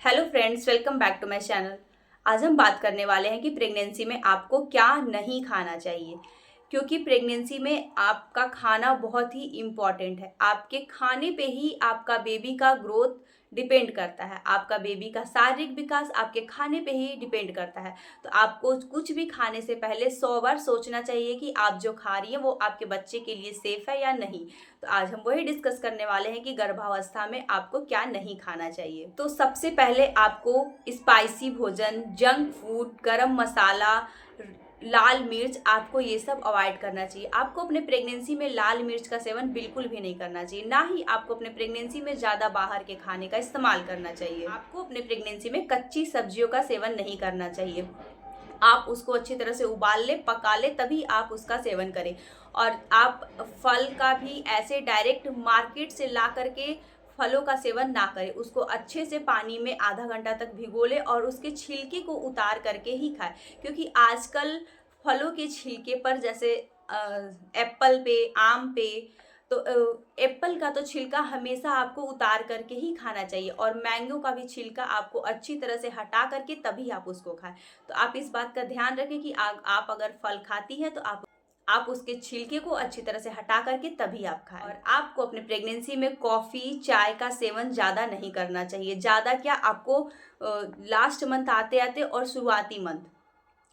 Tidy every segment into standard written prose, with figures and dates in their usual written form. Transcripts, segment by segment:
Hello friends, welcome back to my channel. आज हम बात करने वाले हैं कि प्रेगनेंसी में आपको क्या नहीं खाना चाहिए, क्योंकि प्रेगनेंसी में आपका खाना बहुत ही इम्पॉर्टेंट है। आपके खाने पे ही आपका बेबी का ग्रोथ डिपेंड करता है। आपका बेबी का शारीरिक विकास आपके खाने पे ही डिपेंड करता है। तो आपको कुछ भी खाने से पहले 100 बार सोचना चाहिए कि आप जो खा रही हैं वो आपके बच्चे के लिए सेफ है या नहीं। तो आज हम वही डिस्कस करने वाले हैं कि गर्भावस्था में आपको क्या नहीं खाना चाहिए। तो सबसे पहले आपको स्पाइसी भोजन, जंक फूड, गरम मसाला, लाल मिर्च, आपको ये सब अवॉइड करना चाहिए। आपको अपने प्रेगनेंसी में लाल मिर्च का सेवन बिल्कुल भी नहीं करना चाहिए। ना ही आपको अपने प्रेगनेंसी में ज़्यादा बाहर के खाने का इस्तेमाल करना चाहिए। आपको अपने प्रेगनेंसी में कच्ची सब्जियों का सेवन नहीं करना चाहिए। आप उसको अच्छी तरह से उबाल लें, पका लें, तभी आप उसका सेवन करें। और आप फल का भी ऐसे डायरेक्ट मार्केट से ला करके फलों का सेवन ना करें। उसको अच्छे से पानी में आधा घंटा तक भिगो लें और उसके छिलके को उतार करके ही खाएं, क्योंकि आजकल फलों के छिलके पर, जैसे एप्पल पे, आम पे, तो एप्पल का तो छिलका हमेशा आपको उतार करके ही खाना चाहिए, और मैंगो का भी छिलका आपको अच्छी तरह से हटा करके तभी आप उसको खाएं। तो आप इस बात का ध्यान रखें कि आप अगर फल खाती हैं तो आप उसके छिलके को अच्छी तरह से हटा करके तभी आप खाएं। और आपको अपने प्रेगनेंसी में कॉफ़ी, चाय का सेवन ज़्यादा नहीं करना चाहिए। ज़्यादा क्या, आपको लास्ट मंथ आते आते और शुरुआती मंथ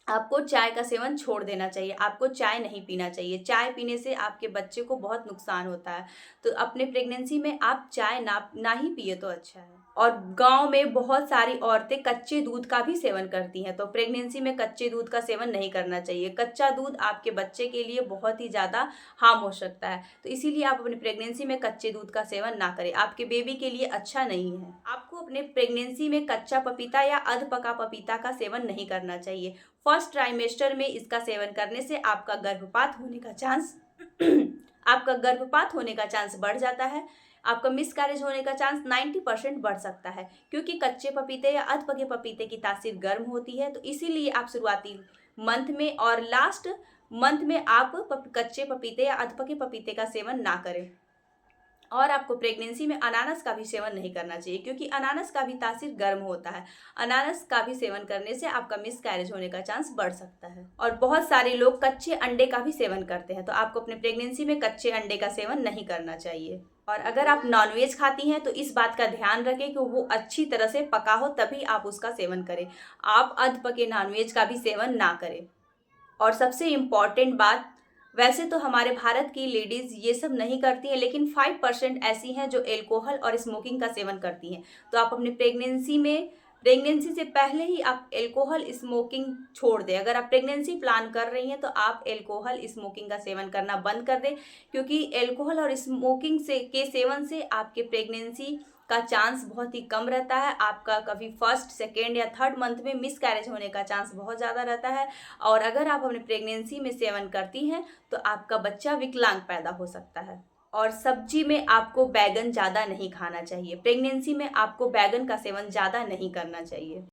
आपको चाय का सेवन छोड़ देना चाहिए। आपको चाय नहीं पीना चाहिए। चाय पीने से आपके बच्चे को बहुत नुकसान होता है। तो अपने प्रेगनेंसी में आप चाय ना ही पिए तो अच्छा है। और गांव में बहुत सारी औरतें कच्चे दूध का भी सेवन करती हैं, तो प्रेगनेंसी में कच्चे दूध का सेवन नहीं करना चाहिए। कच्चा दूध आपके बच्चे के लिए बहुत ही ज़्यादा हार्म हो सकता है। तो इसीलिए आप अपनी प्रेगनेंसी में कच्चे दूध का सेवन ना करें, आपके बेबी के लिए अच्छा नहीं है। आपको अपने प्रेगनेंसी में कच्चा पपीता या अध पका पपीता का सेवन नहीं करना चाहिए। फर्स्ट ट्राइमेस्टर में इसका सेवन करने से आपका गर्भपात होने का चांस आपका गर्भपात होने का चांस बढ़ जाता है। आपका मिसकैरेज होने का चांस 90% बढ़ सकता है, क्योंकि कच्चे पपीते या अध पके पपीते की तासीर गर्म होती है। तो इसीलिए आप शुरुआती मंथ में और लास्ट मंथ में आप कच्चे पपीते या अध पके पपीते का सेवन ना करें। और आपको प्रेगनेंसी में अनानास का भी सेवन नहीं करना चाहिए, क्योंकि अनानास का भी तासीर गर्म होता है। अनानास का भी सेवन करने से आपका मिसकैरेज होने का चांस बढ़ सकता है। और बहुत सारे लोग कच्चे अंडे का भी सेवन करते हैं, तो आपको अपने प्रेगनेंसी में कच्चे अंडे का सेवन नहीं करना चाहिए। और अगर आप नॉनवेज खाती हैं तो इस बात का ध्यान रखें कि वो अच्छी तरह से पका हो, तभी आप उसका सेवन करें। आप अध पके नॉनवेज का भी सेवन ना करें। और सबसे इम्पॉर्टेंट बात, वैसे तो हमारे भारत की लेडीज़ ये सब नहीं करती हैं, लेकिन 5% ऐसी हैं जो एल्कोहल और स्मोकिंग का सेवन करती हैं। तो आप अपनी प्रेगनेंसी से पहले ही आप एल्कोहल स्मोकिंग छोड़ दें। अगर आप प्रेगनेंसी प्लान कर रही हैं तो आप एल्कोहल स्मोकिंग का सेवन करना बंद कर दें, क्योंकि एल्कोहल और स्मोकिंग के सेवन से आपके प्रेगनेंसी का चांस बहुत ही कम रहता है। आपका कभी फर्स्ट, सेकेंड या थर्ड मंथ में मिसकैरेज होने का चांस बहुत ज़्यादा रहता है। और अगर आप अपने प्रेगनेंसी में सेवन करती हैं तो आपका बच्चा विकलांग पैदा हो सकता है। और सब्जी में आपको बैगन ज़्यादा नहीं खाना चाहिए। प्रेगनेंसी में आपको बैगन का सेवन ज़्यादा नहीं करना चाहिए।